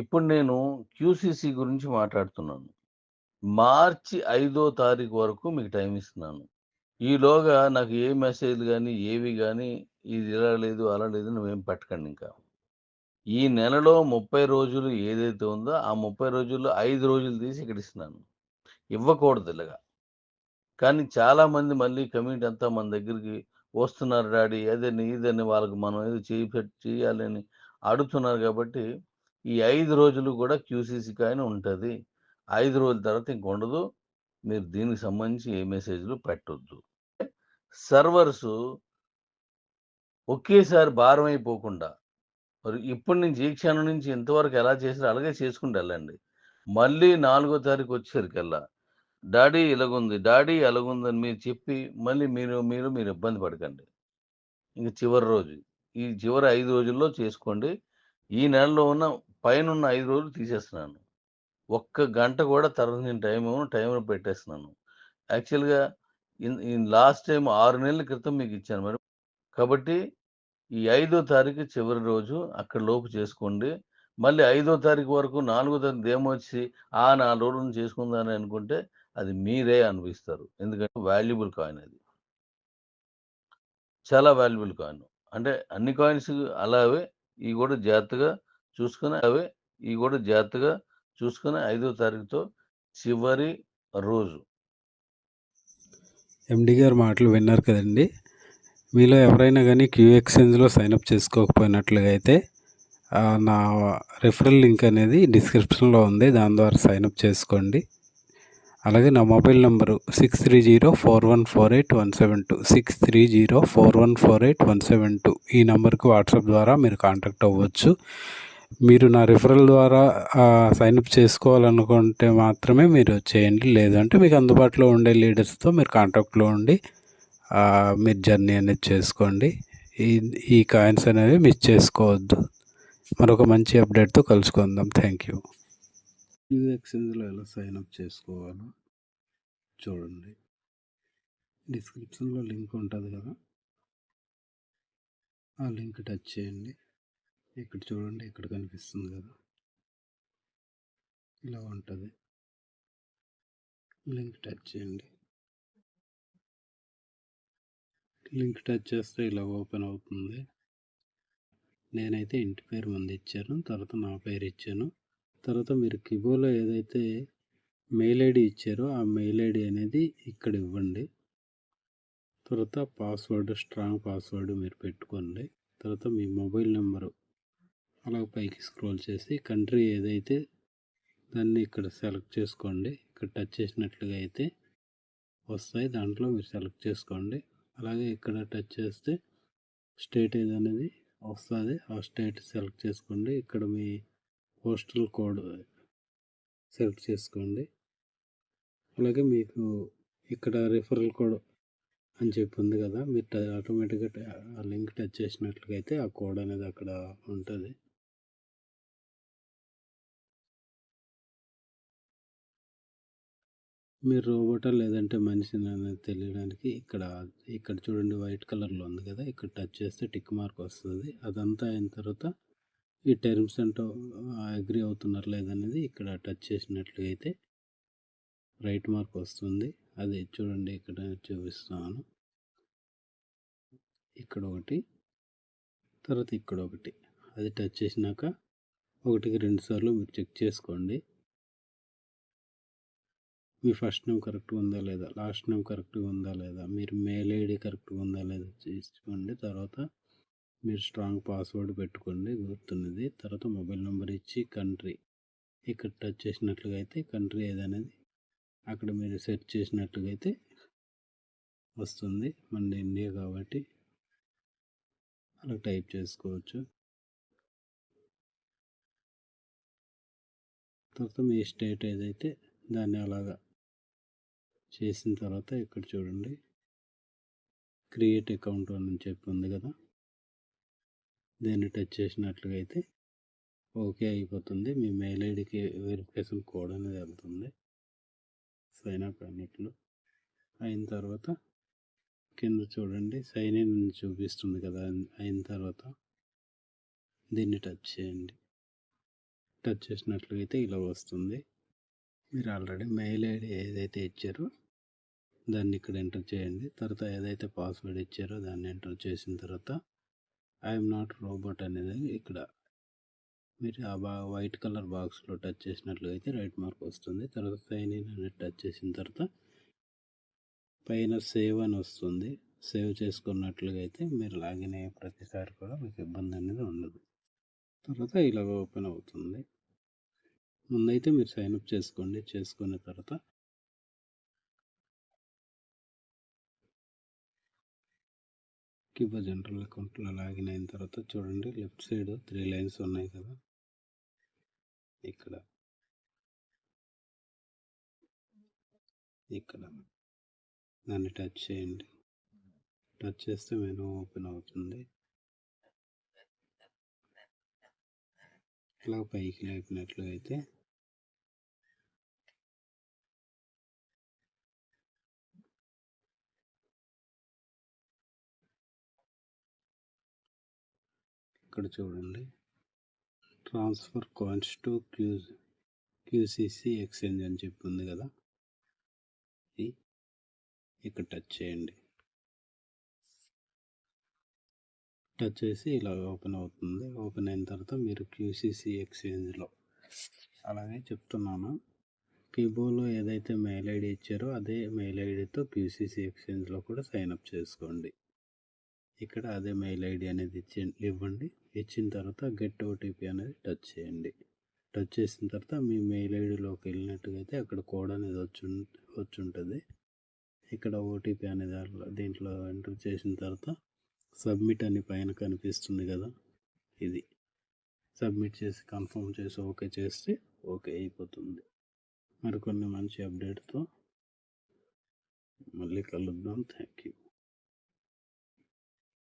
ఇప్పుడు నేను క్యూసీసీ గురించి మాట్లాడుతున్నాను. మార్చి 5వ తారీఖు వరకు మీకు టైం ఇస్తున్నాను. ఈలోగా నాకు ఏ మెసేజ్‌లు గాని, ఏవి గాని ఇది ఇలా లేదు, అలా లేదు నువ్వేం పెట్టకండింకా. ఈ నెలలో 30 రోజులు ఏదైతే ఉందో, ఆ 30 రోజుల్లో 5 రోజులు తీసి ఇక్కడిస్తున్నాను. ఇవ్వకూడదు ఇలాగ. కానీ చాలామంది మళ్ళీ కమ్యూనిటీ అంతా మన దగ్గరికి వస్తున్నారు డాడీ అదని, ఇదని వాళ్ళకి మనం ఏదో చేయాలని అడుగుతున్నారు కాబట్టి, ఈ 5 రోజులు కూడా క్యూసీసీ కాయిన్ ఉంటది. 5 రోజుల తర్వాత ఇంకుండదు. మీరు దీనికి సంబంధించి ఏ మెసేజ్‌లు పెట్టొద్దు. సర్వర్సు ఒకేసారి భారమైపోకుండా, మరి ఇప్పటి నుంచి ఈ క్షణం నుంచి ఇంతవరకు ఎలా చేసారో అలాగే చేసుకుంటూ ఎళ్ళండి. మళ్ళీ 4 తారీఖు వచ్చేసరికల్లా డాడీ ఇలాగుంది, డాడీ అలాగుందని మీరు చెప్పి మళ్ళీ మీరు ఇబ్బంది పడకండి. ఇంక చివరి రోజు. ఈ చివరి 5 రోజుల్లో చేసుకోండి. ఈ నెలలో ఉన్న పైనున్న 5 రోజులు తీసేస్తున్నాను. ఒక్క గంట కూడా తర్వాత నేను టైమర్ పెట్టేస్తున్నాను. యాక్చువల్‌గా లాస్ట్ టైమ్ 6 నెలల క్రితం మీకిచ్చాను మరి. కాబట్టి ఈ 5వ తారీఖు చివరి రోజు అక్కడి లోపు చేసుకోండి. మళ్ళీ 5వ తారీఖు వరకు 4వ తారీఖు దేమొచ్చి 4 రోజులు చేసుకుందామని అనుకుంటే అది మీరే అనుభవిస్తారు. ఎందుకంటే వాల్యుబుల్ కాయిన్ అది. చాలా వాల్యుబుల్ కాయిన్. అంటే అన్ని కాయిన్స్ అలాగే ఇవి కూడా జాగ్రత్తగా చూసుకొని 5వ తారీఖుతో చివరి రోజు. ఎండి గారి మాటలు విన్నారు కదండి. మీలో ఎవరైనా కానీ క్యూ ఎక్స్చేంజ్లో సైన్అప్ చేసుకోకపోయినట్లుగా అయితే నా రెఫరల్ లింక్ అనేది డిస్క్రిప్షన్లో ఉంది. దాని ద్వారా సైన్అప్ చేసుకోండి. అలాగే నా మొబైల్ నెంబరు 6304148172 6304148172 ఈ నెంబర్కి వాట్సాప్ ద్వారా మీరు కాంటాక్ట్ అవ్వచ్చు. మీరు నా రిఫరల్ ద్వారా సైన్అప్ చేసుకోవాలనుకుంటే మాత్రమే మీరు చేయండి. లేదంటే మీకు అందుబాటులో ఉండే లీడర్స్తో మీరు కాంటాక్ట్లో ఉండి మీరు జర్నీ అనేది చేసుకోండి. ఈ కాయిన్స్ అనేవి మిస్ చేసుకోవద్దు. మరొక మంచి అప్డేట్తో కలుసుకుందాం. Thank you. క్యూ ఎక్స్చేంజ్లో ఎలా సైన్అప్ చేసుకోవాలో చూడండి. డిస్క్రిప్షన్లో లింక్ ఉంటుంది కదా, ఆ లింక్ టచ్ చేయండి. ఇక్కడ చూడండి, ఇక్కడ కనిపిస్తుంది కదా, ఇలా ఉంటుంది. లింక్ టచ్ చేయండి. లింక్ టచ్ చేస్తే ఇలా ఓపెన్ అవుతుంది. నేనైతే ఇంటి పేరు ముందు ఇచ్చాను, తర్వాత నా పేరు ఇచ్చాను. తర్వాత మీరు కిబోలో ఏదైతే మెయిల్ ఐడి ఇచ్చారో ఆ మెయిల్ ఐడి అనేది ఇక్కడ ఇవ్వండి. తర్వాత స్ట్రాంగ్ పాస్వర్డ్ మీరు పెట్టుకోండి. తర్వాత మీ మొబైల్ నెంబరు అలా పైకి స్క్రోల్ చేసి కంట్రీ ఏదైతే దాన్ని ఇక్కడ సెలెక్ట్ చేసుకోండి. ఇక్కడ టచ్ చేసినట్లుగా అయితే వస్తాయి, దాంట్లో మీరు సెలెక్ట్ చేసుకోండి. అలాగే ఇక్కడ టచ్ చేస్తే స్టేట్ ఏదనేది వస్తుంది, ఆ స్టేట్ సెలెక్ట్ చేసుకోండి. ఇక్కడ మీ పోస్టల్ కోడ్ సెలెక్ట్ చేసుకోండి. అలాగే మీకు ఇక్కడ రిఫరల్ కోడ్ అని చెప్పి ఉంది కదా, మీరు ఆటోమేటిక్గా ఆ లింక్ టచ్ చేసినట్లుగా అయితే ఆ కోడ్ అనేది అక్కడ ఉంటుంది. మీరు రోబోటా లేదంటే మనిషిని అనేది తెలియడానికి ఇక్కడ చూడండి, వైట్ కలర్లో ఉంది కదా, ఇక్కడ టచ్ చేస్తే టిక్ మార్క్ వస్తుంది. అదంతా అయిన తర్వాత ఈ టర్మ్స్ అంటూ అగ్రి అవుతున్నారు లేదనేది ఇక్కడ టచ్ చేసినట్లుగా అయితే రైట్ మార్క్ వస్తుంది. అది చూడండి, ఇక్కడ చూపిస్తున్నాను. ఇక్కడ ఒకటి, తర్వాత ఇక్కడ ఒకటి, అది టచ్ చేసినాక 1కి 2 సార్లు మీరు చెక్ చేసుకోండి. మీ ఫస్ట్ నేమ్ కరెక్ట్గా ఉందా లేదా, లాస్ట్ నేమ్ కరెక్ట్గా ఉందా లేదా, మీరు మెయిల్ ఐడి కరెక్ట్గా ఉందా లేదా చూసుకోండి. తర్వాత మీరు స్ట్రాంగ్ పాస్వర్డ్ పెట్టుకోండి గుర్తున్నది. తర్వాత మొబైల్ నెంబర్ ఇచ్చి కంట్రీ ఇక్కడ టచ్ చేసినట్లుగా అయితే కంట్రీ ఏదనేది అక్కడ మీరు సెర్చ్ చేసినట్లుగా అయితే వస్తుంది. మన ఇండియా కాబట్టి అలా టైప్ చేసుకోవచ్చు. తర్వాత మీ స్టేట్ ఏదైతే దాన్ని అలాగా చేసిన తర్వాత ఇక్కడ చూడండి, క్రియేట్ అకౌంట్ అని చెప్పి ఉంది కదా, దీన్ని టచ్ చేసినట్లుగా అయితే ఓకే అయిపోతుంది. మీ మెయిల్ ఐడికి వెరిఫికేషన్ కోడ్ అనేది వెళ్తుంది. సైన్ అప్ అన్నిట్లో అయిన తర్వాత కింద చూడండి సైన్ ఇన్ చూపిస్తుంది కదా, అయిన తర్వాత దీన్ని టచ్ చేయండి. టచ్ చేసినట్లయితే ఇలా వస్తుంది. మీరు ఆల్రెడీ మెయిల్ ఐడి ఏదైతే ఇచ్చారో దాన్ని ఇక్కడ ఎంటర్ చేయండి. తర్వాత ఏదైతే పాస్వర్డ్ ఇచ్చారో దాన్ని ఎంటర్ చేసిన తర్వాత ఐఎమ్ నాట్ రోబోట్ అనేది ఇక్కడ మీరు ఆ వైట్ కలర్ బాక్స్లో టచ్ చేసినట్లయితే రైట్ మార్క్ వస్తుంది. తర్వాత సైన్ ఇన్ అనేది టచ్ చేసిన తర్వాత పైన సేవ్ అని వస్తుంది. సేవ్ చేసుకున్నట్లుగా అయితే మీరు లాగిన్ అయ్యే ప్రతిసారి కూడా మీకు ఇబ్బంది అనేది ఉండదు. తర్వాత ఇలాగ ఓపెన్ అవుతుంది. ముందైతే మీరు సైన్అప్ చేసుకోండి. చేసుకున్న తర్వాత కిబో జనరల్ అకౌంట్లో లాగిన్ అయిన తర్వాత చూడండి లెఫ్ట్ సైడ్ 3 లైన్స్ ఉన్నాయి కదా, ఇక్కడ దాన్ని టచ్ చేయండి. టచ్ చేస్తే మెనూ ఓపెన్ అవుతుంది. ఇలా పైకి లేపినట్లయితే ఇక్కడ చూడండి transfer coins to QCC exchange అని చెప్పి ఉంది కదా, ఇక్కడ టచ్ చేయండి. టచ్ చేసి ఇలా ఓపెన్ అవుతుంది. ఓపెన్ అయిన తర్వాత మీరు క్యూసీసీ ఎక్స్చేంజ్లో అలాగే చెప్తున్నాను, కిబోలో ఏదైతే మెయిల్ ఐడి ఇచ్చారో అదే మెయిల్ ఐడితో క్యూసీసీ ఎక్స్చేంజ్లో కూడా సైన్అప్ చేసుకోండి. ఇక్కడ అదే మెయిల్ ఐడి అనేది ఇవ్వండి. ఇచ్చిన తర్వాత గెట్ ఓటీపీ అనేది టచ్ చేయండి. టచ్ చేసిన తర్వాత మీ మెయిల్ ఐడిలోకి వెళ్ళినట్టుగా అయితే అక్కడ కోడ్ అనేది వచ్చి ఉంటుంది. ఇక్కడ ఓటీపీ అనేది దీంట్లో ఎంటర్ చేసిన తర్వాత సబ్మిట్ అని పైన కనిపిస్తుంది కదా, ఇది సబ్మిట్ చేసి కన్ఫర్మ్ చేసి ఓకే చేస్తే ఓకే అయిపోతుంది. మరికొన్ని మంచి అప్డేట్తో మళ్ళీ కలుద్దాం. Thank you.